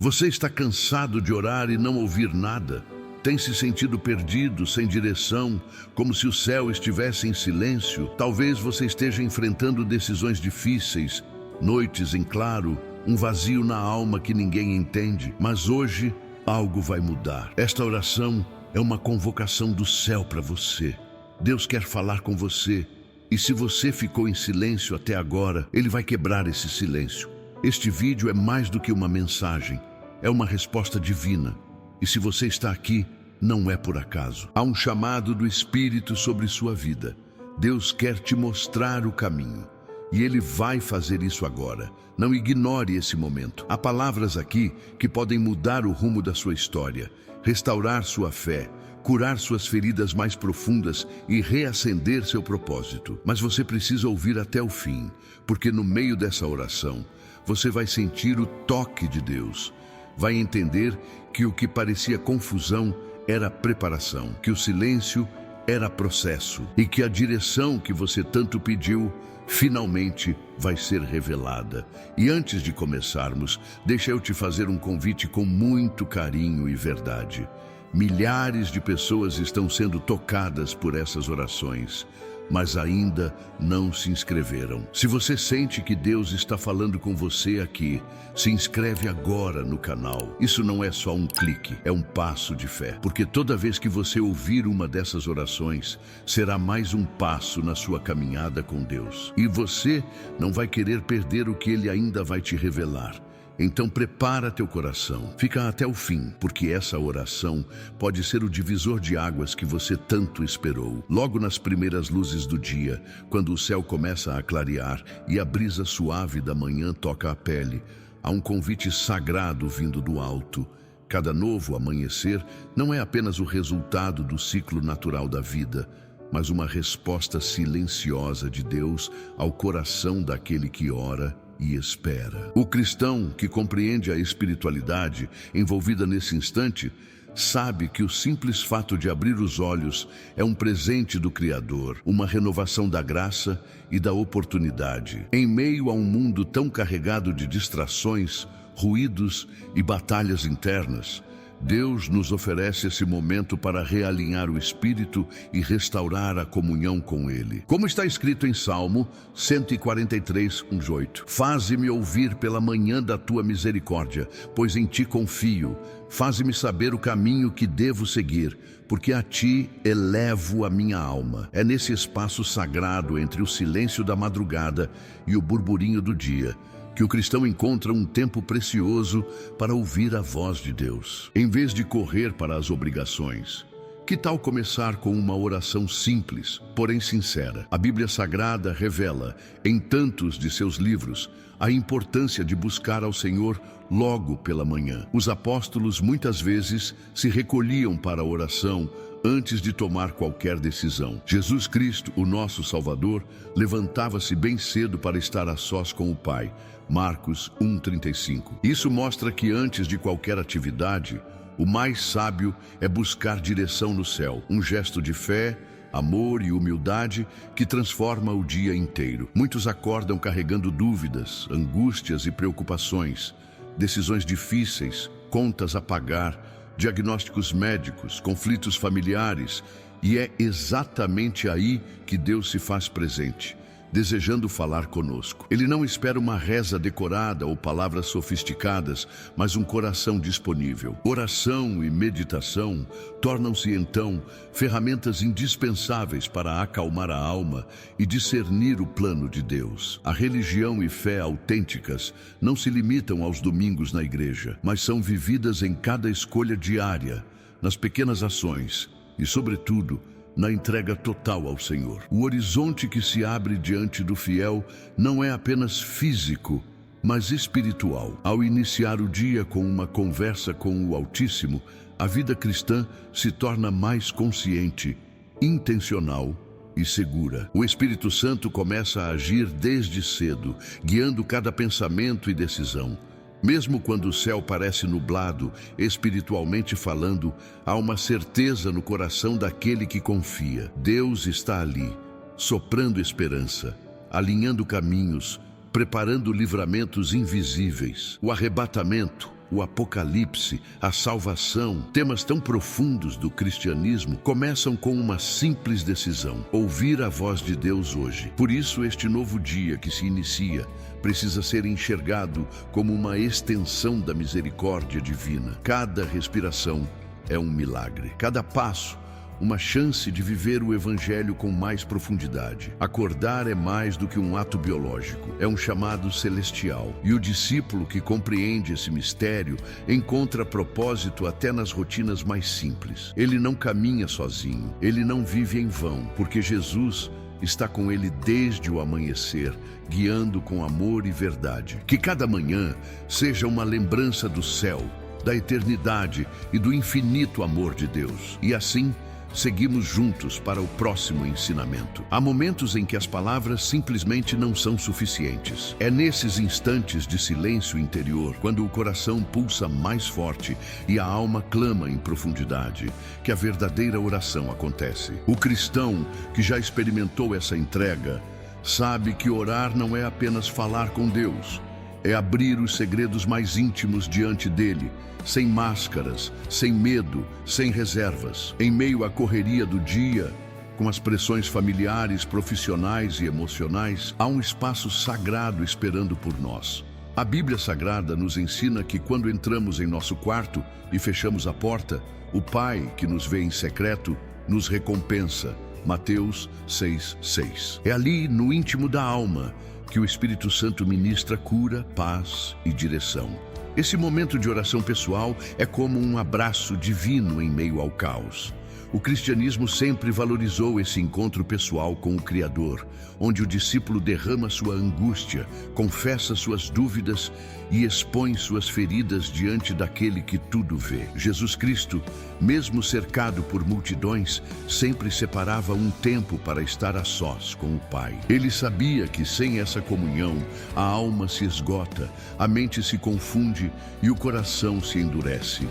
Você está cansado de orar e não ouvir nada? Tem se sentido perdido, sem direção, como se o céu estivesse em silêncio? Talvez você esteja enfrentando decisões difíceis, noites em claro, um vazio na alma que ninguém entende. Mas hoje, algo vai mudar. Esta oração é uma convocação do céu para você. Deus quer falar com você. E se você ficou em silêncio até agora, Ele vai quebrar esse silêncio. Este vídeo é mais do que uma mensagem. É uma resposta divina. E se você está aqui, não é por acaso. Há um chamado do Espírito sobre sua vida. Deus quer te mostrar o caminho. E Ele vai fazer isso agora. Não ignore esse momento. Há palavras aqui que podem mudar o rumo da sua história, restaurar sua fé, curar suas feridas mais profundas e reacender seu propósito. Mas você precisa ouvir até o fim, porque no meio dessa oração, você vai sentir o toque de Deus. Vai entender que o que parecia confusão era preparação, que o silêncio era processo e que a direção que você tanto pediu finalmente vai ser revelada. E antes de começarmos, deixa eu te fazer um convite com muito carinho e verdade. Milhares de pessoas estão sendo tocadas por essas orações, mas ainda não se inscreveram. Se você sente que Deus está falando com você aqui, se inscreve agora no canal. Isso não é só um clique, é um passo de fé. Porque toda vez que você ouvir uma dessas orações, será mais um passo na sua caminhada com Deus. E você não vai querer perder o que Ele ainda vai te revelar. Então prepara teu coração, fica até o fim, porque essa oração pode ser o divisor de águas que você tanto esperou. Logo nas primeiras luzes do dia, quando o céu começa a clarear e a brisa suave da manhã toca a pele, há um convite sagrado vindo do alto. Cada novo amanhecer não é apenas o resultado do ciclo natural da vida, mas uma resposta silenciosa de Deus ao coração daquele que ora e espera. O cristão que compreende a espiritualidade envolvida nesse instante sabe que o simples fato de abrir os olhos é um presente do Criador, uma renovação da graça e da oportunidade. Em meio a um mundo tão carregado de distrações, ruídos e batalhas internas, Deus nos oferece esse momento para realinhar o espírito e restaurar a comunhão com Ele. Como está escrito em Salmo 143, 1-8. Faze-me ouvir pela manhã da tua misericórdia, pois em ti confio. Faze-me saber o caminho que devo seguir, porque a ti elevo a minha alma. É nesse espaço sagrado entre o silêncio da madrugada e o burburinho do dia que o cristão encontra um tempo precioso para ouvir a voz de Deus. Em vez de correr para as obrigações, que tal começar com uma oração simples, porém sincera? A Bíblia Sagrada revela, em tantos de seus livros, a importância de buscar ao Senhor logo pela manhã. Os apóstolos muitas vezes se recolhiam para a oração antes de tomar qualquer decisão. Jesus Cristo, o nosso Salvador, levantava-se bem cedo para estar a sós com o Pai. Marcos 1:35. Isso mostra que antes de qualquer atividade, o mais sábio é buscar direção no céu, um gesto de fé, amor e humildade que transforma o dia inteiro. Muitos acordam carregando dúvidas, angústias e preocupações, decisões difíceis, contas a pagar, diagnósticos médicos, conflitos familiares, e é exatamente aí que Deus se faz presente, desejando falar conosco. Ele não espera uma reza decorada ou palavras sofisticadas, mas um coração disponível. Oração e meditação tornam-se então ferramentas indispensáveis para acalmar a alma e discernir o plano de Deus. A religião e fé autênticas não se limitam aos domingos na igreja, mas são vividas em cada escolha diária, nas pequenas ações e, sobretudo, na entrega total ao Senhor. O horizonte que se abre diante do fiel não é apenas físico, mas espiritual. Ao iniciar o dia com uma conversa com o Altíssimo, a vida cristã se torna mais consciente, intencional e segura. O Espírito Santo começa a agir desde cedo, guiando cada pensamento e decisão. Mesmo quando o céu parece nublado, espiritualmente falando, há uma certeza no coração daquele que confia. Deus está ali, soprando esperança, alinhando caminhos, preparando livramentos invisíveis. O arrebatamento, o Apocalipse, a salvação, temas tão profundos do cristianismo, começam com uma simples decisão: ouvir a voz de Deus hoje. Por isso, este novo dia que se inicia precisa ser enxergado como uma extensão da misericórdia divina. Cada respiração é um milagre. Cada passo, uma chance de viver o Evangelho com mais profundidade. Acordar é mais do que um ato biológico, é um chamado celestial. E o discípulo que compreende esse mistério encontra propósito até nas rotinas mais simples. Ele não caminha sozinho, ele não vive em vão, porque Jesus está com ele desde o amanhecer, guiando com amor e verdade. Que cada manhã seja uma lembrança do céu, da eternidade e do infinito amor de Deus. E assim, seguimos juntos para o próximo ensinamento. Há momentos em que as palavras simplesmente não são suficientes. É nesses instantes de silêncio interior, quando o coração pulsa mais forte e a alma clama em profundidade, que a verdadeira oração acontece. O cristão que já experimentou essa entrega sabe que orar não é apenas falar com Deus, é abrir os segredos mais íntimos diante dele, sem máscaras, sem medo, sem reservas. Em meio à correria do dia, com as pressões familiares, profissionais e emocionais, há um espaço sagrado esperando por nós. A Bíblia Sagrada nos ensina que quando entramos em nosso quarto e fechamos a porta, o Pai, que nos vê em secreto, nos recompensa. Mateus 6:6. É ali, no íntimo da alma, que o Espírito Santo ministra cura, paz e direção. Esse momento de oração pessoal é como um abraço divino em meio ao caos. O cristianismo sempre valorizou esse encontro pessoal com o Criador, onde o discípulo derrama sua angústia, confessa suas dúvidas e expõe suas feridas diante daquele que tudo vê. Jesus Cristo, mesmo cercado por multidões, sempre separava um tempo para estar a sós com o Pai. Ele sabia que sem essa comunhão, a alma se esgota, a mente se confunde e o coração se endurece.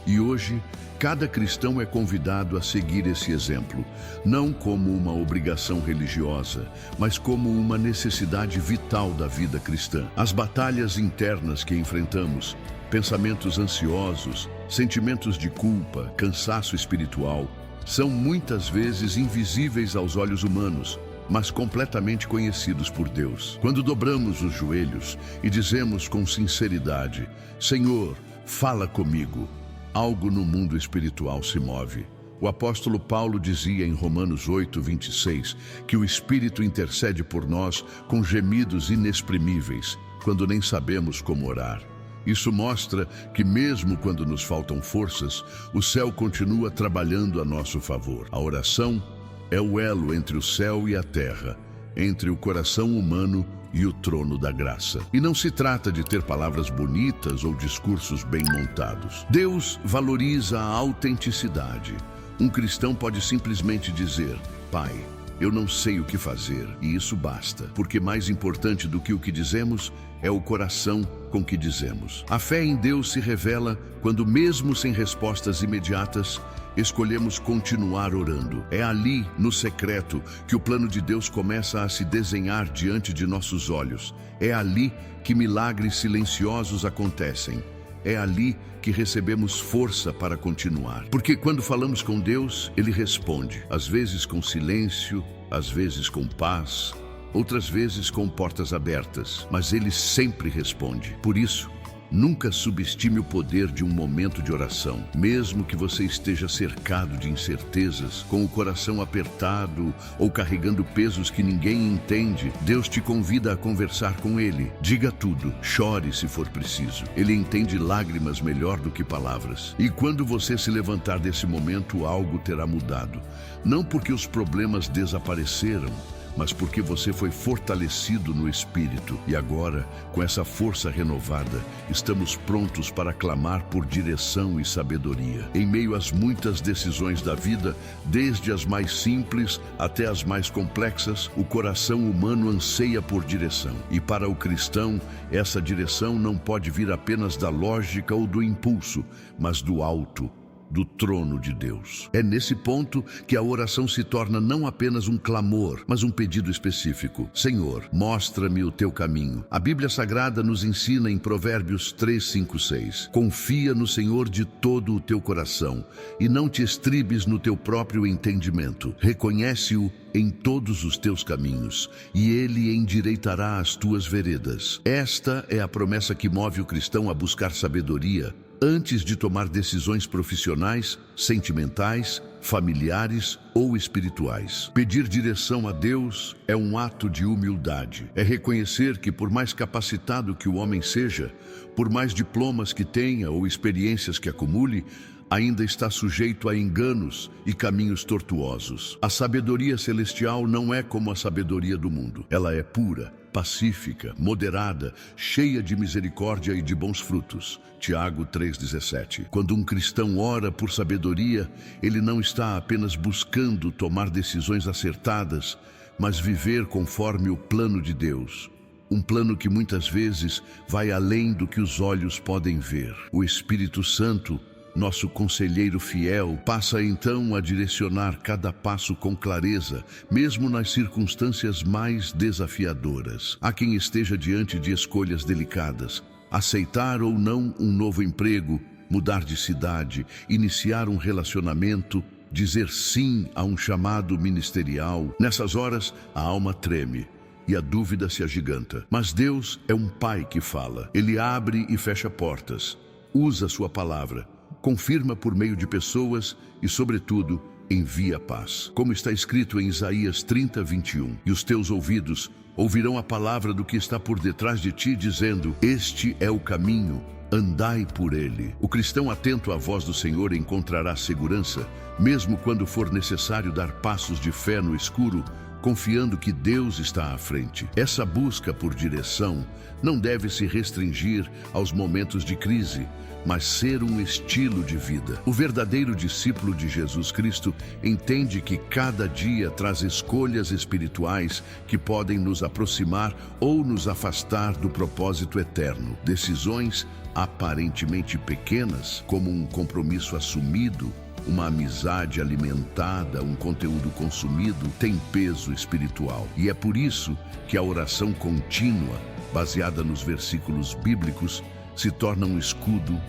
E hoje, cada cristão é convidado a seguir esse exemplo, não como uma obrigação religiosa, mas como uma necessidade vital da vida cristã. As batalhas internas que enfrentamos, pensamentos ansiosos, sentimentos de culpa, cansaço espiritual, são muitas vezes invisíveis aos olhos humanos, mas completamente conhecidos por Deus. Quando dobramos os joelhos e dizemos com sinceridade: Senhor, fala comigo, algo no mundo espiritual se move. O apóstolo Paulo dizia em Romanos 8:26 que o Espírito intercede por nós com gemidos inexprimíveis, quando nem sabemos como orar. Isso mostra que mesmo quando nos faltam forças, o céu continua trabalhando a nosso favor. A oração é o elo entre o céu e a terra, entre o coração humano e o trono da graça. E não se trata de ter palavras bonitas ou discursos bem montados. Deus valoriza a autenticidade. Um cristão pode simplesmente dizer: Pai, eu não sei o que fazer, e isso basta, porque mais importante do que o que dizemos é o coração com que dizemos. A fé em Deus se revela quando, mesmo sem respostas imediatas, escolhemos continuar orando. É ali, no secreto, que o plano de Deus começa a se desenhar diante de nossos olhos. É ali que milagres silenciosos acontecem. É ali que recebemos força para continuar. Porque quando falamos com Deus, Ele responde, às vezes com silêncio, às vezes com paz, outras vezes com portas abertas, mas Ele sempre responde. Por isso, nunca subestime o poder de um momento de oração. Mesmo que você esteja cercado de incertezas, com o coração apertado ou carregando pesos que ninguém entende, Deus te convida a conversar com Ele. Diga tudo, chore se for preciso. Ele entende lágrimas melhor do que palavras. E quando você se levantar desse momento, algo terá mudado. Não porque os problemas desapareceram, mas porque você foi fortalecido no Espírito. E agora, com essa força renovada, estamos prontos para clamar por direção e sabedoria. Em meio às muitas decisões da vida, desde as mais simples até as mais complexas, o coração humano anseia por direção. E para o cristão, essa direção não pode vir apenas da lógica ou do impulso, mas do alto, do trono de Deus. É nesse ponto que a oração se torna não apenas um clamor, mas um pedido específico. Senhor, mostra-me o teu caminho. A Bíblia Sagrada nos ensina em Provérbios 3, 5, 6. Confia no Senhor de todo o teu coração e não te estribes no teu próprio entendimento. Reconhece-o em todos os teus caminhos, e ele endireitará as tuas veredas. Esta é a promessa que move o cristão a buscar sabedoria antes de tomar decisões profissionais, sentimentais, familiares ou espirituais. Pedir direção a Deus é um ato de humildade. É reconhecer que, por mais capacitado que o homem seja, por mais diplomas que tenha ou experiências que acumule, ainda está sujeito a enganos e caminhos tortuosos. A sabedoria celestial não é como a sabedoria do mundo. Ela é pura, pacífica, moderada, cheia de misericórdia e de bons frutos. Tiago 3,17. Quando um cristão ora por sabedoria, ele não está apenas buscando tomar decisões acertadas, mas viver conforme o plano de Deus. Um plano que muitas vezes vai além do que os olhos podem ver. O Espírito Santo, nosso conselheiro fiel, passa então a direcionar cada passo com clareza, mesmo nas circunstâncias mais desafiadoras. Há quem esteja diante de escolhas delicadas: aceitar ou não um novo emprego, mudar de cidade, iniciar um relacionamento, dizer sim a um chamado ministerial. Nessas horas, a alma treme e a dúvida se agiganta. Mas Deus é um Pai que fala. Ele abre e fecha portas, usa sua palavra, confirma por meio de pessoas e, sobretudo, envia paz. Como está escrito em Isaías 30, 21. E os teus ouvidos ouvirão a palavra do que está por detrás de ti, dizendo: este é o caminho, andai por ele. O cristão atento à voz do Senhor encontrará segurança, mesmo quando for necessário dar passos de fé no escuro, confiando que Deus está à frente. Essa busca por direção não deve se restringir aos momentos de crise, mas ser um estilo de vida. O verdadeiro discípulo de Jesus Cristo entende que cada dia traz escolhas espirituais que podem nos aproximar ou nos afastar do propósito eterno. Decisões aparentemente pequenas, como um compromisso assumido, uma amizade alimentada, um conteúdo consumido, tem peso espiritual. E é por isso que a oração contínua, baseada nos versículos bíblicos, se torna um escudo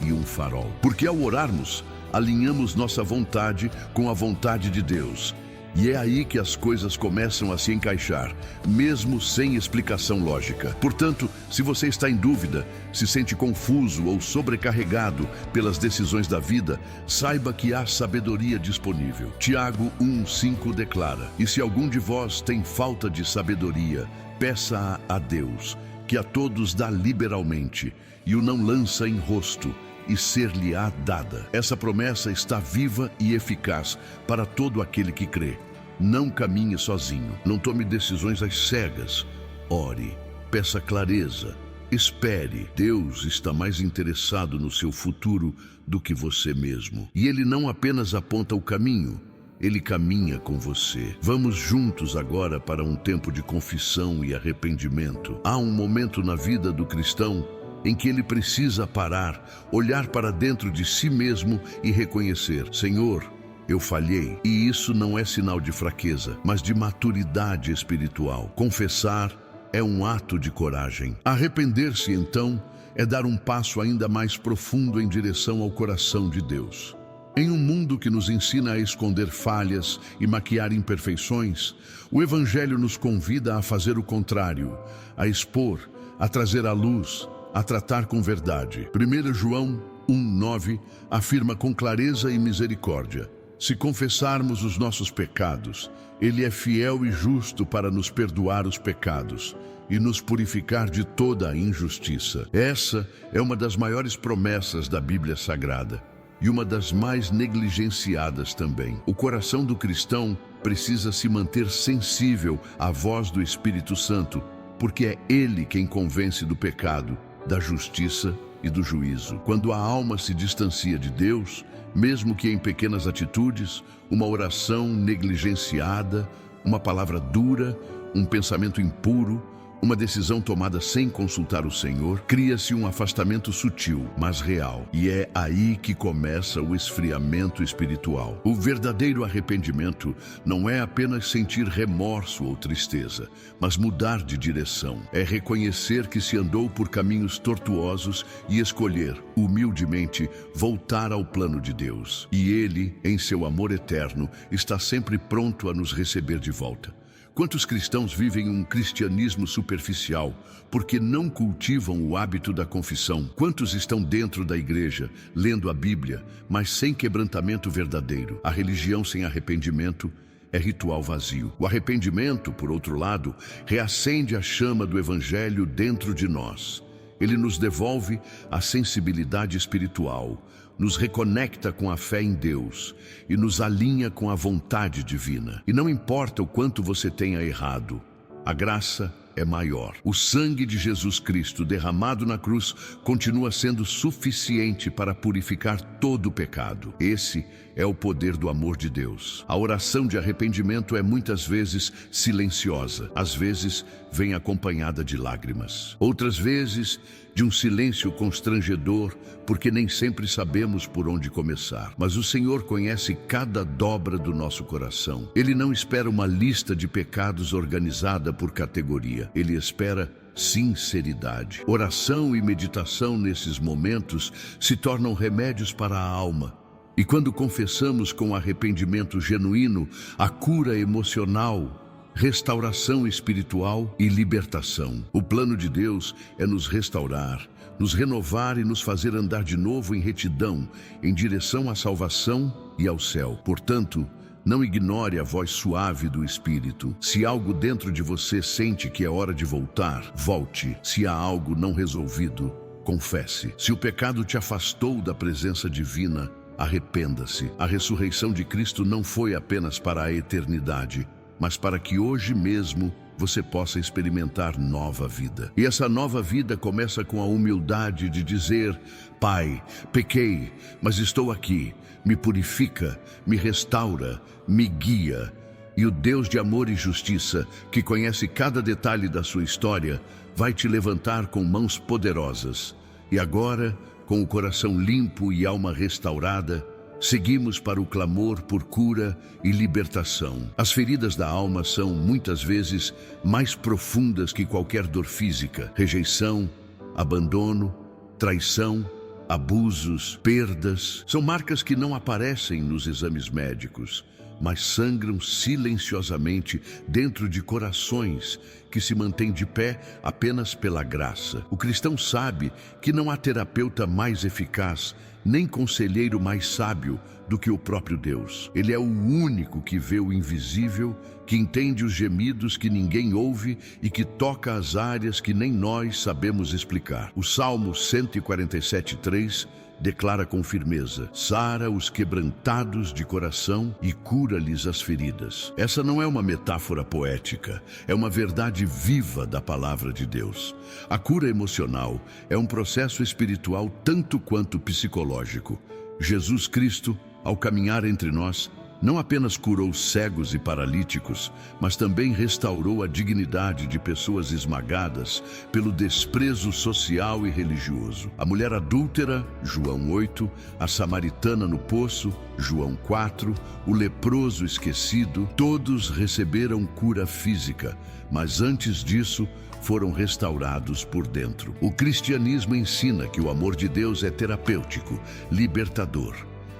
e um farol. Porque ao orarmos, alinhamos nossa vontade com a vontade de Deus. E é aí que as coisas começam a se encaixar, mesmo sem explicação lógica. Portanto, se você está em dúvida, se sente confuso ou sobrecarregado pelas decisões da vida, saiba que há sabedoria disponível. Tiago 1,5 declara: e se algum de vós tem falta de sabedoria, peça a Deus, que a todos dá liberalmente, e o não lança em rosto, e ser-lhe-á dada. Essa promessa está viva e eficaz para todo aquele que crê. Não caminhe sozinho, não tome decisões às cegas. Ore, peça clareza, espere. Deus está mais interessado no seu futuro do que você mesmo. E Ele não apenas aponta o caminho, Ele caminha com você. Vamos juntos agora para um tempo de confissão e arrependimento. Há um momento na vida do cristão em que ele precisa parar, olhar para dentro de si mesmo e reconhecer: Senhor, eu falhei. E isso não é sinal de fraqueza, mas de maturidade espiritual. Confessar é um ato de coragem. Arrepender-se, então, é dar um passo ainda mais profundo em direção ao coração de Deus. Em um mundo que nos ensina a esconder falhas e maquiar imperfeições, o Evangelho nos convida a fazer o contrário, a expor, a trazer à luz, a tratar com verdade. 1 João 1,9 afirma com clareza e misericórdia: se confessarmos os nossos pecados, Ele é fiel e justo para nos perdoar os pecados e nos purificar de toda a injustiça. Essa é uma das maiores promessas da Bíblia Sagrada e uma das mais negligenciadas também. O coração do cristão precisa se manter sensível à voz do Espírito Santo, porque é Ele quem convence do pecado, da justiça e do juízo. Quando a alma se distancia de Deus, mesmo que em pequenas atitudes, uma oração negligenciada, uma palavra dura, um pensamento impuro Uma decisão tomada sem consultar o Senhor, cria-se um afastamento sutil, mas real. E é aí que começa o esfriamento espiritual. O verdadeiro arrependimento não é apenas sentir remorso ou tristeza, mas mudar de direção. É reconhecer que se andou por caminhos tortuosos e escolher, humildemente, voltar ao plano de Deus. E Ele, em seu amor eterno, está sempre pronto a nos receber de volta. Quantos cristãos vivem um cristianismo superficial porque não cultivam o hábito da confissão? Quantos estão dentro da igreja, lendo a Bíblia, mas sem quebrantamento verdadeiro? A religião sem arrependimento é ritual vazio. O arrependimento, por outro lado, reacende a chama do Evangelho dentro de nós. Ele nos devolve a sensibilidade espiritual, nos reconecta com a fé em Deus e nos alinha com a vontade divina. E não importa o quanto você tenha errado, a graça é maior. O sangue de Jesus Cristo derramado na cruz continua sendo suficiente para purificar todo o pecado. Esse é o poder do amor de Deus. A oração de arrependimento é muitas vezes silenciosa. Às vezes vem acompanhada de lágrimas. Outras vezes de um silêncio constrangedor, porque nem sempre sabemos por onde começar. Mas o Senhor conhece cada dobra do nosso coração. Ele não espera uma lista de pecados organizada por categoria. Ele espera sinceridade. Oração e meditação nesses momentos se tornam remédios para a alma. E quando confessamos com arrependimento genuíno, a cura emocional, restauração espiritual e libertação. O plano de Deus é nos restaurar, nos renovar e nos fazer andar de novo em retidão, em direção à salvação e ao céu. Portanto, não ignore a voz suave do Espírito. Se algo dentro de você sente que é hora de voltar, volte. Se há algo não resolvido, confesse. Se o pecado te afastou da presença divina, arrependa-se. A ressurreição de Cristo não foi apenas para a eternidade, mas para que hoje mesmo você possa experimentar nova vida. E essa nova vida começa com a humildade de dizer: Pai, pequei, mas estou aqui. Me purifica, me restaura, me guia. E o Deus de amor e justiça, que conhece cada detalhe da sua história, vai te levantar com mãos poderosas. E agora, com o coração limpo e alma restaurada, seguimos para o clamor por cura e libertação. As feridas da alma são, muitas vezes, mais profundas que qualquer dor física. Rejeição, abandono, traição, abusos, perdas, são marcas que não aparecem nos exames médicos, mas sangram silenciosamente dentro de corações que se mantêm de pé apenas pela graça. O cristão sabe que não há terapeuta mais eficaz, nem conselheiro mais sábio do que o próprio Deus. Ele é o único que vê o invisível, que entende os gemidos que ninguém ouve e que toca as áreas que nem nós sabemos explicar. O Salmo 147:3 declara com firmeza: sara os quebrantados de coração e cura-lhes as feridas. Essa não é uma metáfora poética, é uma verdade viva da palavra de Deus. A cura emocional é um processo espiritual tanto quanto psicológico. Jesus Cristo, ao caminhar entre nós, não apenas curou cegos e paralíticos, mas também restaurou a dignidade de pessoas esmagadas pelo desprezo social e religioso. A mulher adúltera, João 8, a samaritana no poço, João 4, o leproso esquecido, todos receberam cura física, mas antes disso, foram restaurados por dentro. O cristianismo ensina que o amor de Deus é terapêutico, libertador,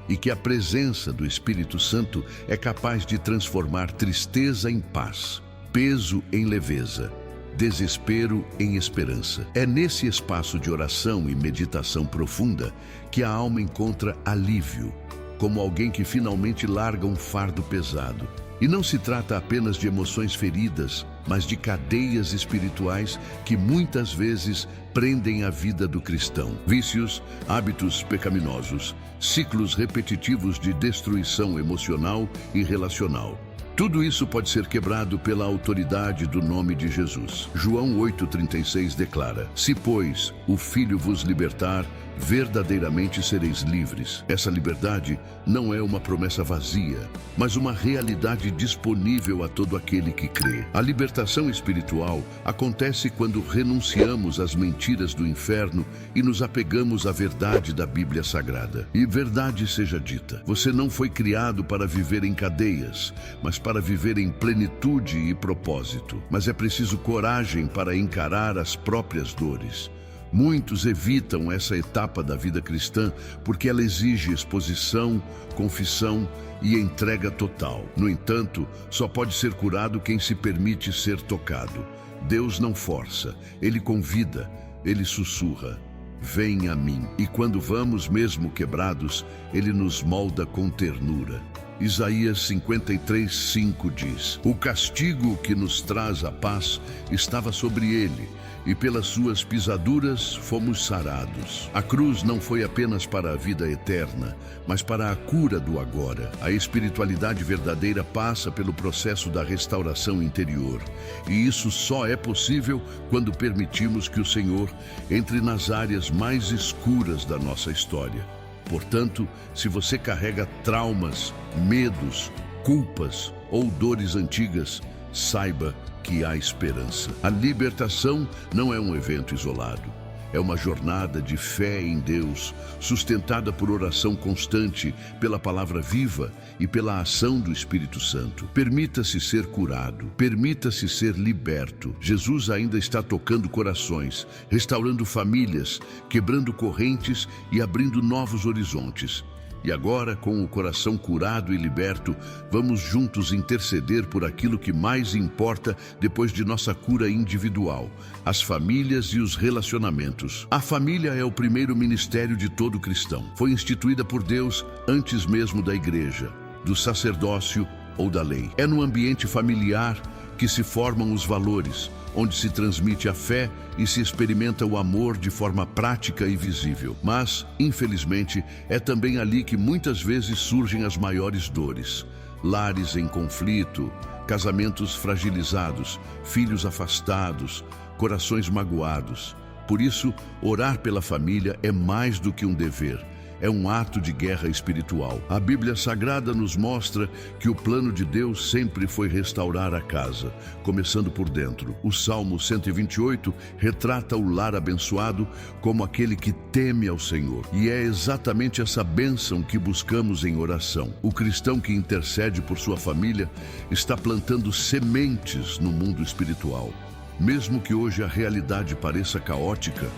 e que a presença do Espírito Santo é capaz de transformar tristeza em paz, peso em leveza, desespero em esperança. É nesse espaço de oração e meditação profunda que a alma encontra alívio, como alguém que finalmente larga um fardo pesado. E não se trata apenas de emoções feridas, mas de cadeias espirituais que muitas vezes prendem a vida do cristão. Vícios, hábitos pecaminosos, ciclos repetitivos de destruição emocional e relacional. Tudo isso pode ser quebrado pela autoridade do nome de Jesus. João 8,36 declara: Se, pois, o Filho vos libertar, verdadeiramente sereis livres. Essa liberdade não é uma promessa vazia, mas uma realidade disponível a todo aquele que crê. A libertação espiritual acontece quando renunciamos às mentiras do inferno e nos apegamos à verdade da Bíblia Sagrada. E verdade seja dita: você não foi criado para viver em cadeias, mas para viver em plenitude e propósito. Mas é preciso coragem para encarar as próprias dores. Muitos evitam essa etapa da vida cristã porque ela exige exposição, confissão e entrega total. No entanto, só pode ser curado quem se permite ser tocado. Deus não força, Ele convida, Ele sussurra: vem a mim. E quando vamos mesmo quebrados, Ele nos molda com ternura. Isaías 53:5 diz: O castigo que nos traz a paz estava sobre ele, e pelas suas pisaduras fomos sarados. A cruz não foi apenas para a vida eterna, mas para a cura do agora. A espiritualidade verdadeira passa pelo processo da restauração interior, e isso só é possível quando permitimos que o Senhor entre nas áreas mais escuras da nossa história. Portanto, se você carrega traumas, medos, culpas ou dores antigas, saiba que há esperança. A libertação não é um evento isolado. É uma jornada de fé em Deus, sustentada por oração constante, pela palavra viva e pela ação do Espírito Santo. Permita-se ser curado, permita-se ser liberto. Jesus ainda está tocando corações, restaurando famílias, quebrando correntes e abrindo novos horizontes. E agora, com o coração curado e liberto, vamos juntos interceder por aquilo que mais importa depois de nossa cura individual: as famílias e os relacionamentos. A família é o primeiro ministério de todo cristão. Foi instituída por Deus antes mesmo da igreja, do sacerdócio ou da lei. É no ambiente familiar que se formam os valores, onde se transmite a fé e se experimenta o amor de forma prática e visível. Mas, infelizmente, é também ali que muitas vezes surgem as maiores dores. Lares em conflito, casamentos fragilizados, filhos afastados, corações magoados. Por isso, orar pela família é mais do que um dever. É um ato de guerra espiritual. A Bíblia Sagrada nos mostra que o plano de Deus sempre foi restaurar a casa, começando por dentro. O Salmo 128 retrata o lar abençoado como aquele que teme ao Senhor. E é exatamente essa bênção que buscamos em oração. O cristão que intercede por sua família está plantando sementes no mundo espiritual. Mesmo que hoje a realidade pareça caótica,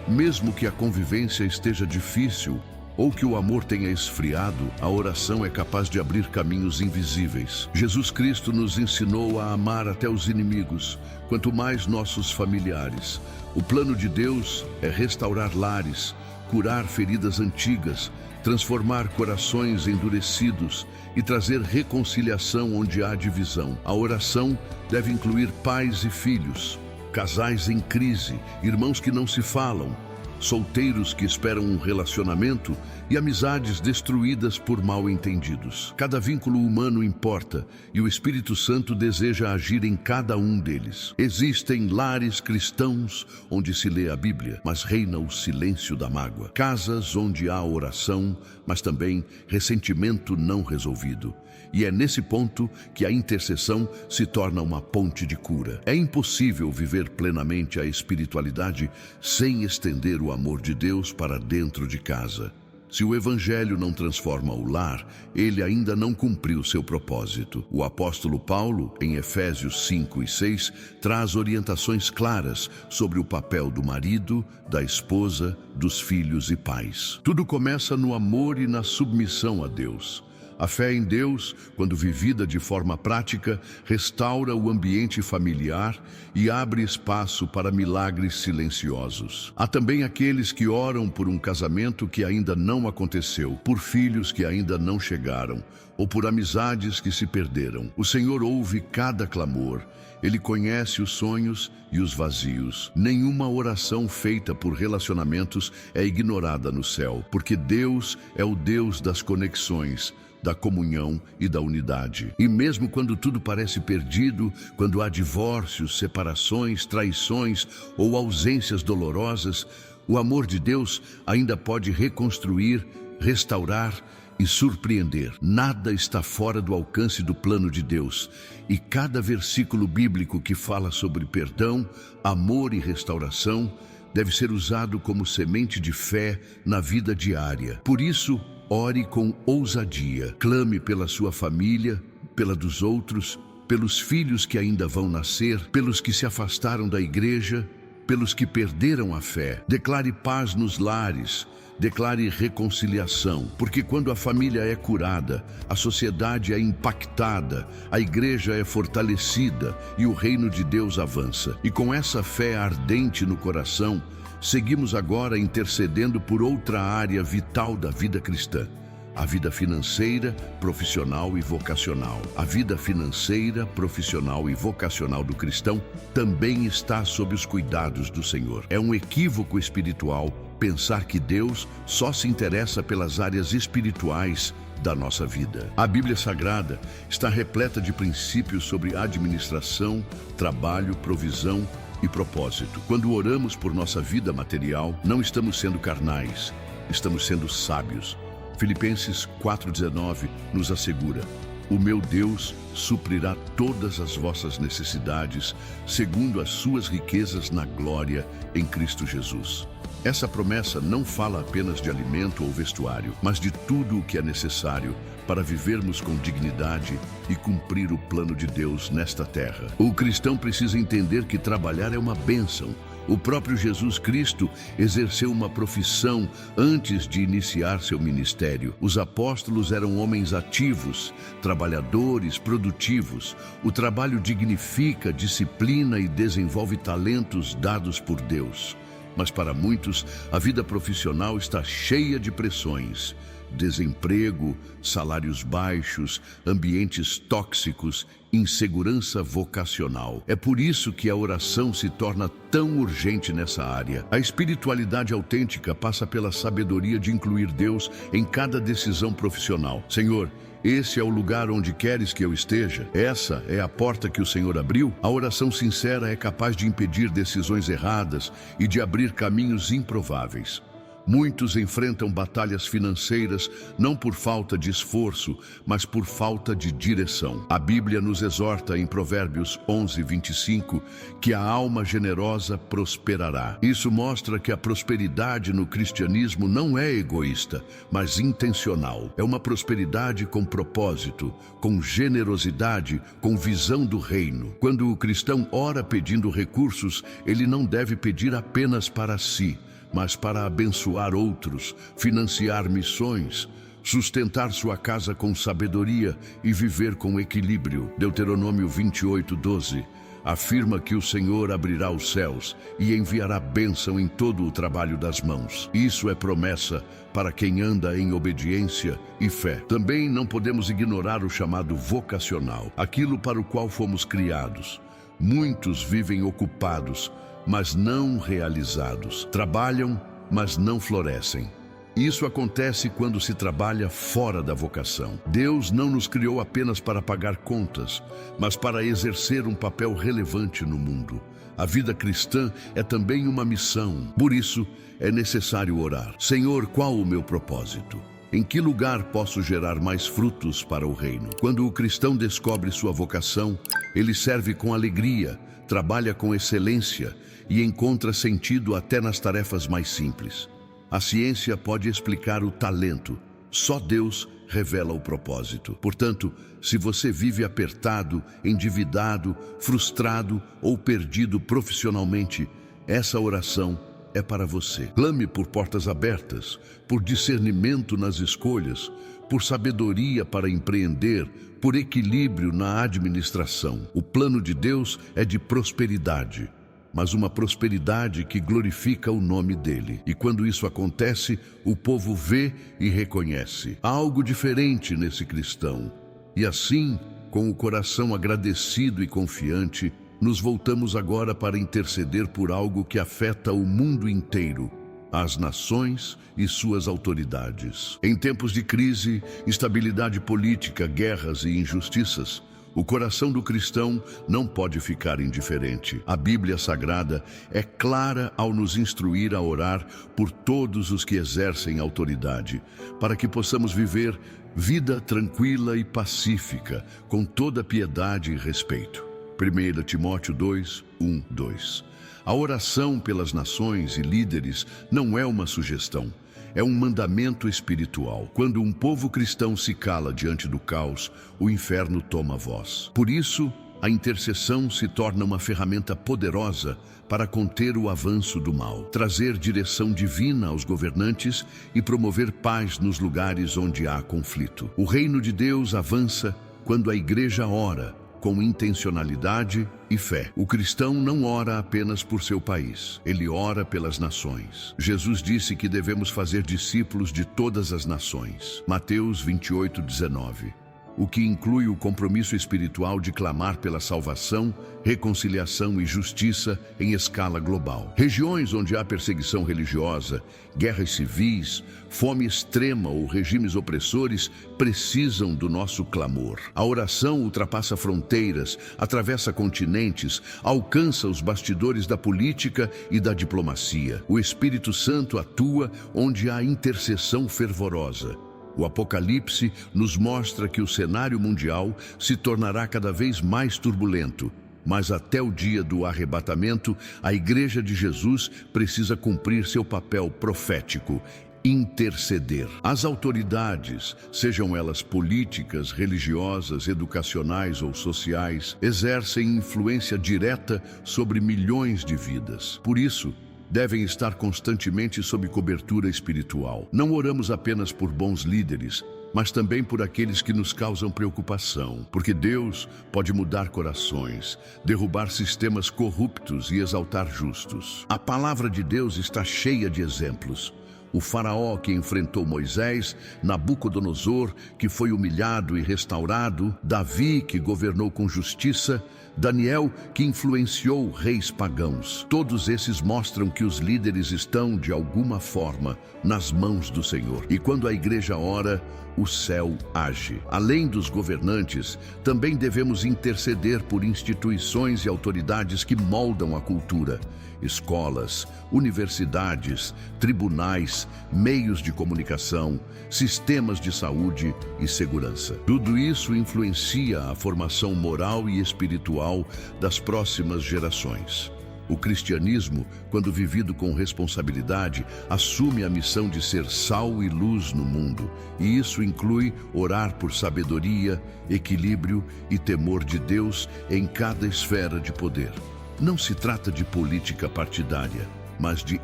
mesmo que a convivência esteja difícil, ou que o amor tenha esfriado, a oração é capaz de abrir caminhos invisíveis. Jesus Cristo nos ensinou a amar até os inimigos, quanto mais nossos familiares. O plano de Deus é restaurar lares, curar feridas antigas, transformar corações endurecidos e trazer reconciliação onde há divisão. A oração deve incluir pais e filhos, casais em crise, irmãos que não se falam, solteiros que esperam um relacionamento e amizades destruídas por mal-entendidos. Cada vínculo humano importa e o Espírito Santo deseja agir em cada um deles. Existem lares cristãos onde se lê a Bíblia, mas reina o silêncio da mágoa. Casas onde há oração, mas também ressentimento não resolvido. E é nesse ponto que a intercessão se torna uma ponte de cura. É impossível viver plenamente a espiritualidade sem estender o amor de Deus para dentro de casa. Se o Evangelho não transforma o lar, ele ainda não cumpriu seu propósito. O apóstolo Paulo, em Efésios 5 e 6, traz orientações claras sobre o papel do marido, da esposa, dos filhos e pais. Tudo começa no amor e na submissão a Deus. A fé em Deus, quando vivida de forma prática, restaura o ambiente familiar e abre espaço para milagres silenciosos. Há também aqueles que oram por um casamento que ainda não aconteceu, por filhos que ainda não chegaram, ou por amizades que se perderam. O Senhor ouve cada clamor. Ele conhece os sonhos e os vazios. Nenhuma oração feita por relacionamentos é ignorada no céu, porque Deus é o Deus das conexões, da comunhão e da unidade. E mesmo quando tudo parece perdido, quando há divórcios, separações, traições ou ausências dolorosas, o amor de Deus ainda pode reconstruir, restaurar e surpreender. Nada está fora do alcance do plano de Deus, e cada versículo bíblico que fala sobre perdão, amor e restauração deve ser usado como semente de fé na vida diária. Por isso, ore com ousadia, clame pela sua família, pela dos outros, pelos filhos que ainda vão nascer, pelos que se afastaram da igreja, pelos que perderam a fé. Declare paz nos lares, declare reconciliação, porque quando a família é curada, a sociedade é impactada, a igreja é fortalecida e o reino de Deus avança. E com essa fé ardente no coração, seguimos agora intercedendo por outra área vital da vida cristã: a vida financeira, profissional e vocacional. A vida financeira, profissional e vocacional do cristão também está sob os cuidados do Senhor. É um equívoco espiritual pensar que Deus só se interessa pelas áreas espirituais da nossa vida. A Bíblia Sagrada está repleta de princípios sobre administração, trabalho, provisão e propósito. Quando oramos por nossa vida material, não estamos sendo carnais, estamos sendo sábios. Filipenses 4,19 nos assegura: o meu Deus suprirá todas as vossas necessidades, segundo as suas riquezas na glória em Cristo Jesus. Essa promessa não fala apenas de alimento ou vestuário, mas de tudo o que é necessário para vivermos com dignidade e cumprir o plano de Deus nesta terra. O cristão precisa entender que trabalhar é uma bênção. O próprio Jesus Cristo exerceu uma profissão antes de iniciar seu ministério. Os apóstolos eram homens ativos, trabalhadores, produtivos. O trabalho dignifica, disciplina e desenvolve talentos dados por Deus. Mas para muitos, a vida profissional está cheia de pressões: desemprego, salários baixos, ambientes tóxicos, insegurança vocacional. É por isso que a oração se torna tão urgente nessa área. A espiritualidade autêntica passa pela sabedoria de incluir Deus em cada decisão profissional. Senhor, esse é o lugar onde queres que eu esteja? Essa é a porta que o Senhor abriu? A oração sincera é capaz de impedir decisões erradas e de abrir caminhos improváveis. Muitos enfrentam batalhas financeiras não por falta de esforço, mas por falta de direção. A Bíblia nos exorta em Provérbios 11:25 que a alma generosa prosperará. Isso mostra que a prosperidade no cristianismo não é egoísta, mas intencional. É uma prosperidade com propósito, com generosidade, com visão do reino. Quando o cristão ora pedindo recursos, ele não deve pedir apenas para si, mas para abençoar outros, financiar missões, sustentar sua casa com sabedoria e viver com equilíbrio. Deuteronômio 28:12 afirma que o Senhor abrirá os céus e enviará bênção em todo o trabalho das mãos. Isso é promessa para quem anda em obediência e fé. Também não podemos ignorar o chamado vocacional, aquilo para o qual fomos criados. Muitos vivem ocupados, mas não realizados. Trabalham, mas não florescem. Isso acontece quando se trabalha fora da vocação. Deus não nos criou apenas para pagar contas, mas para exercer um papel relevante no mundo. A vida cristã é também uma missão. Por isso, é necessário orar. Senhor, qual o meu propósito? Em que lugar posso gerar mais frutos para o reino? Quando o cristão descobre sua vocação, ele serve com alegria, trabalha com excelência e encontra sentido até nas tarefas mais simples. A ciência pode explicar o talento, só Deus revela o propósito. Portanto, se você vive apertado, endividado, frustrado ou perdido profissionalmente, essa oração é para você. Clame por portas abertas, por discernimento nas escolhas, por sabedoria para empreender, por equilíbrio na administração. O plano de Deus é de prosperidade, mas uma prosperidade que glorifica o nome dele. E quando isso acontece, o povo vê e reconhece. Há algo diferente nesse cristão. E assim, com o coração agradecido e confiante, nos voltamos agora para interceder por algo que afeta o mundo inteiro: às nações e suas autoridades. Em tempos de crise, instabilidade política, guerras e injustiças, o coração do cristão não pode ficar indiferente. A Bíblia Sagrada é clara ao nos instruir a orar por todos os que exercem autoridade, para que possamos viver vida tranquila e pacífica, com toda piedade e respeito. 1 Timóteo 2, 1, 2. A oração pelas nações e líderes não é uma sugestão, é um mandamento espiritual. Quando um povo cristão se cala diante do caos, o inferno toma voz. Por isso, a intercessão se torna uma ferramenta poderosa para conter o avanço do mal, trazer direção divina aos governantes e promover paz nos lugares onde há conflito. O reino de Deus avança quando a igreja ora com intencionalidade e fé. O cristão não ora apenas por seu país, ele ora pelas nações. Jesus disse que devemos fazer discípulos de todas as nações. Mateus 28, 19. O que inclui o compromisso espiritual de clamar pela salvação, reconciliação e justiça em escala global. Regiões onde há perseguição religiosa, guerras civis, fome extrema ou regimes opressores precisam do nosso clamor. A oração ultrapassa fronteiras, atravessa continentes, alcança os bastidores da política e da diplomacia. O Espírito Santo atua onde há intercessão fervorosa. O Apocalipse nos mostra que o cenário mundial se tornará cada vez mais turbulento, mas até o dia do arrebatamento, a Igreja de Jesus precisa cumprir seu papel profético: interceder. As autoridades, sejam elas políticas, religiosas, educacionais ou sociais, exercem influência direta sobre milhões de vidas. Por isso, devem estar constantemente sob cobertura espiritual. Não oramos apenas por bons líderes, mas também por aqueles que nos causam preocupação, porque Deus pode mudar corações, derrubar sistemas corruptos e exaltar justos. A palavra de Deus está cheia de exemplos. O faraó que enfrentou Moisés, Nabucodonosor, que foi humilhado e restaurado, Davi, que governou com justiça, Daniel, que influenciou reis pagãos. Todos esses mostram que os líderes estão, de alguma forma, nas mãos do Senhor. E quando a igreja ora, o céu age. Além dos governantes, também devemos interceder por instituições e autoridades que moldam a cultura. Escolas, universidades, tribunais, meios de comunicação, sistemas de saúde e segurança. Tudo isso influencia a formação moral e espiritual das próximas gerações. O cristianismo, quando vivido com responsabilidade, assume a missão de ser sal e luz no mundo, e isso inclui orar por sabedoria, equilíbrio e temor de Deus em cada esfera de poder. Não se trata de política partidária, mas de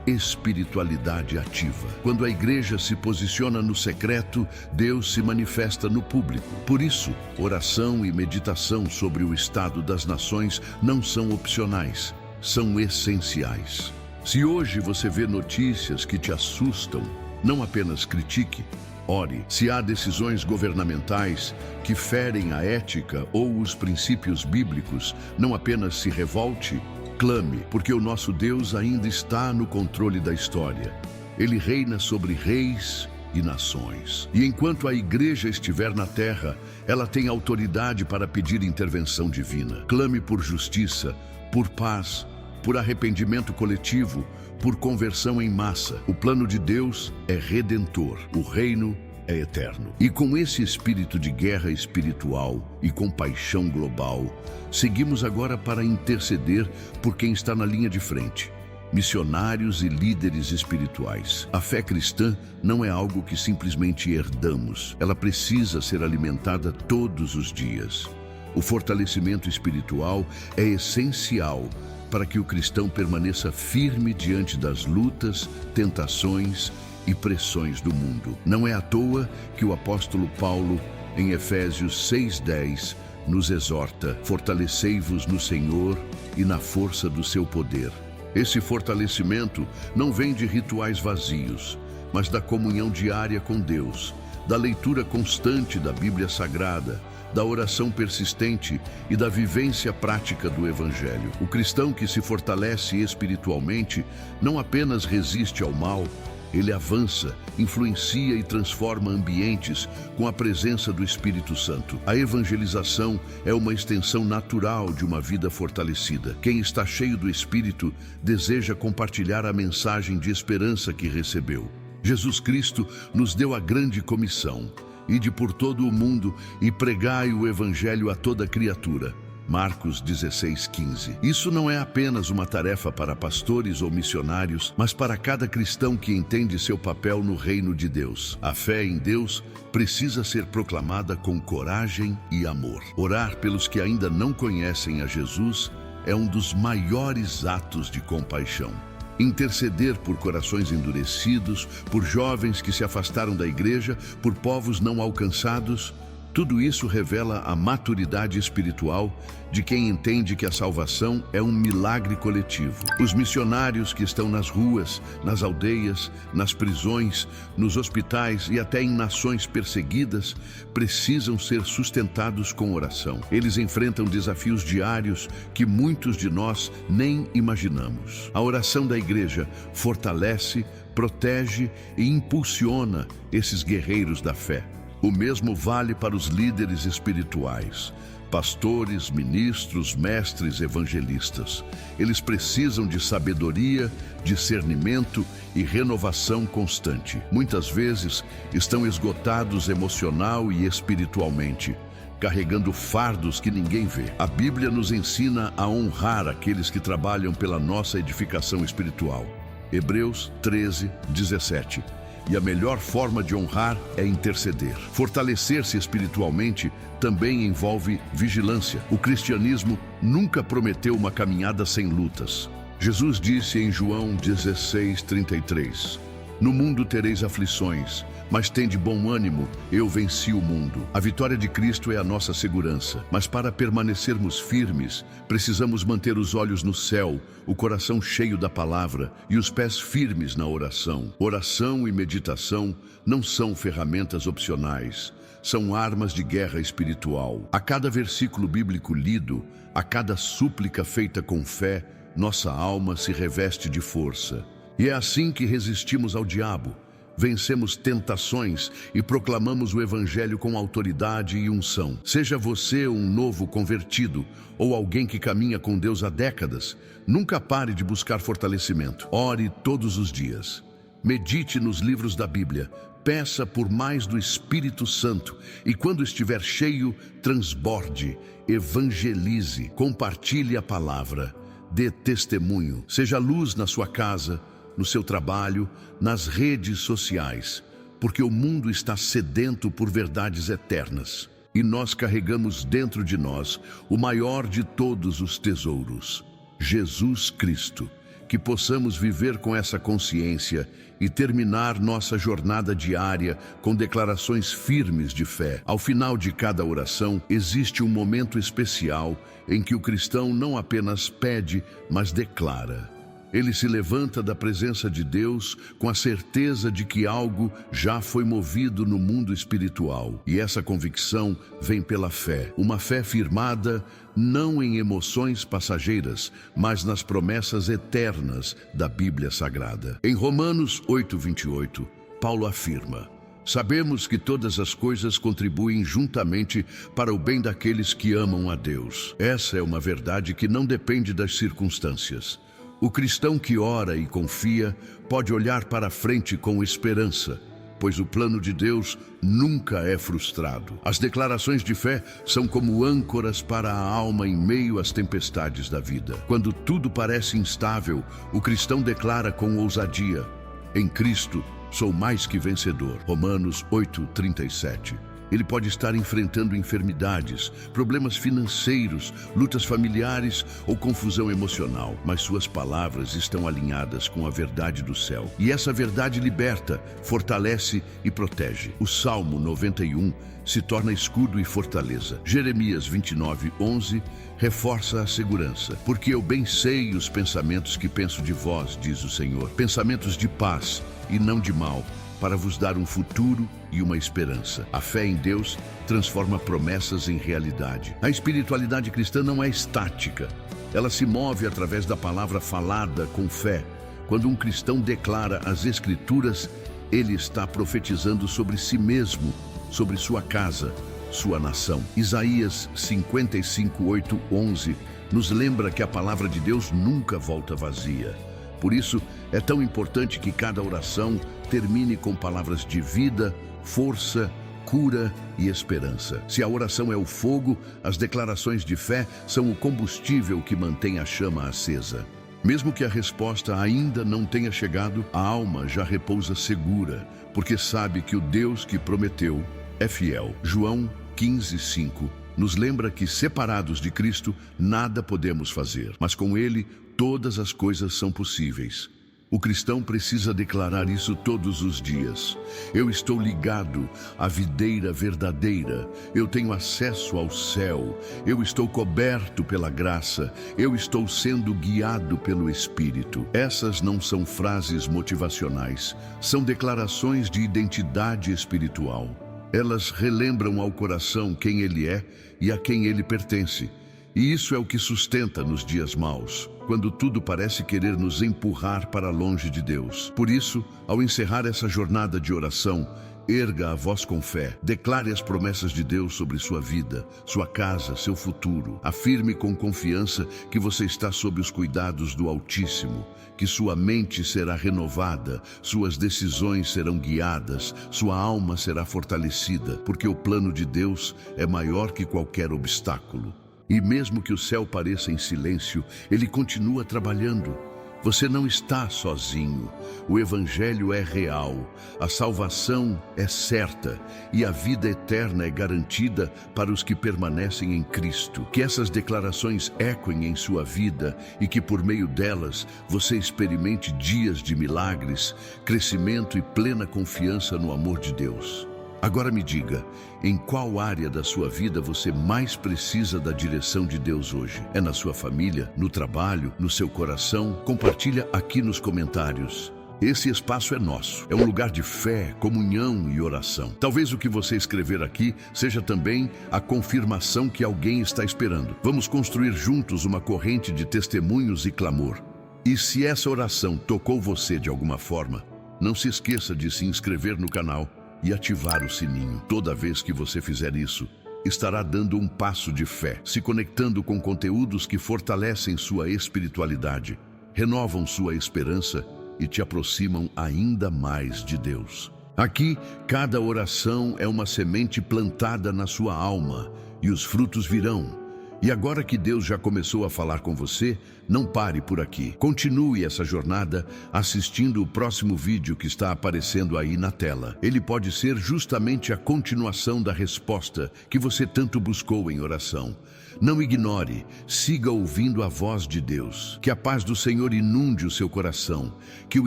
espiritualidade ativa. Quando a igreja se posiciona no secreto, Deus se manifesta no público. Por isso, oração e meditação sobre o estado das nações não são opcionais, são essenciais. Se hoje você vê notícias que te assustam, não apenas critique, ore. Se há decisões governamentais que ferem a ética ou os princípios bíblicos, não apenas se revolte, clame, porque o nosso Deus ainda está no controle da história. Ele reina sobre reis e nações. E enquanto a igreja estiver na terra, ela tem autoridade para pedir intervenção divina. Clame por justiça, por paz, por arrependimento coletivo, por conversão em massa. O plano de Deus é redentor, o reino é eterno. E com esse espírito de guerra espiritual e compaixão global, seguimos agora para interceder por quem está na linha de frente. Missionários e líderes espirituais. A fé cristã não é algo que simplesmente herdamos. Ela precisa ser alimentada todos os dias. O fortalecimento espiritual é essencial para que o cristão permaneça firme diante das lutas, tentações e pressões do mundo. Não é à toa que o apóstolo Paulo, em Efésios 6:10, nos exorta: fortalecei-vos no Senhor e na força do seu poder. Esse fortalecimento não vem de rituais vazios, mas da comunhão diária com Deus, da leitura constante da Bíblia Sagrada, da oração persistente e da vivência prática do Evangelho. O cristão que se fortalece espiritualmente não apenas resiste ao mal, ele avança, influencia e transforma ambientes com a presença do Espírito Santo. A evangelização é uma extensão natural de uma vida fortalecida. Quem está cheio do Espírito deseja compartilhar a mensagem de esperança que recebeu. Jesus Cristo nos deu a grande comissão: ide por todo o mundo e pregai o Evangelho a toda criatura. Marcos 16:15. Isso não é apenas uma tarefa para pastores ou missionários, mas para cada cristão que entende seu papel no reino de Deus. A fé em Deus precisa ser proclamada com coragem e amor. Orar pelos que ainda não conhecem a Jesus é um dos maiores atos de compaixão. Interceder por corações endurecidos, por jovens que se afastaram da igreja, por povos não alcançados, tudo isso revela a maturidade espiritual de quem entende que a salvação é um milagre coletivo. Os missionários que estão nas ruas, nas aldeias, nas prisões, nos hospitais e até em nações perseguidas precisam ser sustentados com oração. Eles enfrentam desafios diários que muitos de nós nem imaginamos. A oração da igreja fortalece, protege e impulsiona esses guerreiros da fé. O mesmo vale para os líderes espirituais, pastores, ministros, mestres, evangelistas. Eles precisam de sabedoria, discernimento e renovação constante. Muitas vezes estão esgotados emocional e espiritualmente, carregando fardos que ninguém vê. A Bíblia nos ensina a honrar aqueles que trabalham pela nossa edificação espiritual. Hebreus 13:17. E a melhor forma de honrar é interceder. Fortalecer-se espiritualmente também envolve vigilância. O cristianismo nunca prometeu uma caminhada sem lutas. Jesus disse em João 16:33, no mundo tereis aflições, mas tende bom ânimo, eu venci o mundo. A vitória de Cristo é a nossa segurança, mas para permanecermos firmes, precisamos manter os olhos no céu, o coração cheio da palavra e os pés firmes na oração. Oração e meditação não são ferramentas opcionais, são armas de guerra espiritual. A cada versículo bíblico lido, a cada súplica feita com fé, nossa alma se reveste de força. E é assim que resistimos ao diabo. Vencemos tentações e proclamamos o Evangelho com autoridade e unção. Seja você um novo convertido ou alguém que caminha com Deus há décadas, nunca pare de buscar fortalecimento. Ore todos os dias. Medite nos livros da Bíblia. Peça por mais do Espírito Santo e quando estiver cheio, transborde, evangelize, compartilhe a palavra, dê testemunho. Seja luz na sua casa, no seu trabalho, nas redes sociais, porque o mundo está sedento por verdades eternas. E nós carregamos dentro de nós o maior de todos os tesouros, Jesus Cristo. Que possamos viver com essa consciência e terminar nossa jornada diária com declarações firmes de fé. Ao final de cada oração, existe um momento especial em que o cristão não apenas pede, mas declara. Ele se levanta da presença de Deus com a certeza de que algo já foi movido no mundo espiritual. E essa convicção vem pela fé. Uma fé firmada não em emoções passageiras, mas nas promessas eternas da Bíblia Sagrada. Em Romanos 8:28, Paulo afirma: sabemos que todas as coisas contribuem juntamente para o bem daqueles que amam a Deus. Essa é uma verdade que não depende das circunstâncias. O cristão que ora e confia pode olhar para frente com esperança, pois o plano de Deus nunca é frustrado. As declarações de fé são como âncoras para a alma em meio às tempestades da vida. Quando tudo parece instável, o cristão declara com ousadia: em Cristo sou mais que vencedor. Romanos 8:37. Ele pode estar enfrentando enfermidades, problemas financeiros, lutas familiares ou confusão emocional, mas suas palavras estão alinhadas com a verdade do céu. E essa verdade liberta, fortalece e protege. O Salmo 91 se torna escudo e fortaleza. Jeremias 29:11 reforça a segurança. Porque eu bem sei os pensamentos que penso de vós, diz o Senhor, pensamentos de paz e não de mal, para vos dar um futuro e uma esperança. A fé em Deus transforma promessas em realidade. A espiritualidade cristã não é estática. Ela se move através da palavra falada com fé. Quando um cristão declara as Escrituras, ele está profetizando sobre si mesmo, sobre sua casa, sua nação. Isaías 55, 8, 11 nos lembra que a palavra de Deus nunca volta vazia. Por isso, é tão importante que cada oração termine com palavras de vida, força, cura e esperança. Se a oração é o fogo, as declarações de fé são o combustível que mantém a chama acesa. Mesmo que a resposta ainda não tenha chegado, a alma já repousa segura, porque sabe que o Deus que prometeu é fiel. João 15:5 nos lembra que, separados de Cristo, nada podemos fazer, mas com Ele todas as coisas são possíveis. O cristão precisa declarar isso todos os dias. Eu estou ligado à videira verdadeira. Eu tenho acesso ao céu. Eu estou coberto pela graça. Eu estou sendo guiado pelo Espírito. Essas não são frases motivacionais. São declarações de identidade espiritual. Elas relembram ao coração quem ele é e a quem ele pertence. E isso é o que sustenta nos dias maus, quando tudo parece querer nos empurrar para longe de Deus. Por isso, ao encerrar essa jornada de oração, erga a voz com fé, declare as promessas de Deus sobre sua vida, sua casa, seu futuro. Afirme com confiança que você está sob os cuidados do Altíssimo, que sua mente será renovada, suas decisões serão guiadas, sua alma será fortalecida, porque o plano de Deus é maior que qualquer obstáculo. E mesmo que o céu pareça em silêncio, ele continua trabalhando. Você não está sozinho. O Evangelho é real, a salvação é certa e a vida eterna é garantida para os que permanecem em Cristo. Que essas declarações ecoem em sua vida e que por meio delas você experimente dias de milagres, crescimento e plena confiança no amor de Deus. Agora me diga, em qual área da sua vida você mais precisa da direção de Deus hoje? É na sua família, no trabalho, no seu coração? Compartilha aqui nos comentários. Esse espaço é nosso. É um lugar de fé, comunhão e oração. Talvez o que você escrever aqui seja também a confirmação que alguém está esperando. Vamos construir juntos uma corrente de testemunhos e clamor. E se essa oração tocou você de alguma forma, não se esqueça de se inscrever no canal e ativar o sininho. Toda vez que você fizer isso, estará dando um passo de fé, se conectando com conteúdos que fortalecem sua espiritualidade, renovam sua esperança e te aproximam ainda mais de Deus. Aqui, cada oração é uma semente plantada na sua alma e os frutos virão. E agora que Deus já começou a falar com você, não pare por aqui. Continue essa jornada assistindo o próximo vídeo que está aparecendo aí na tela. Ele pode ser justamente a continuação da resposta que você tanto buscou em oração. Não ignore, siga ouvindo a voz de Deus. Que a paz do Senhor inunde o seu coração, que o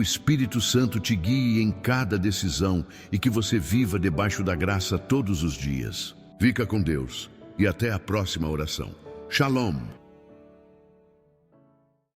Espírito Santo te guie em cada decisão e que você viva debaixo da graça todos os dias. Fica com Deus e até a próxima oração. Shalom!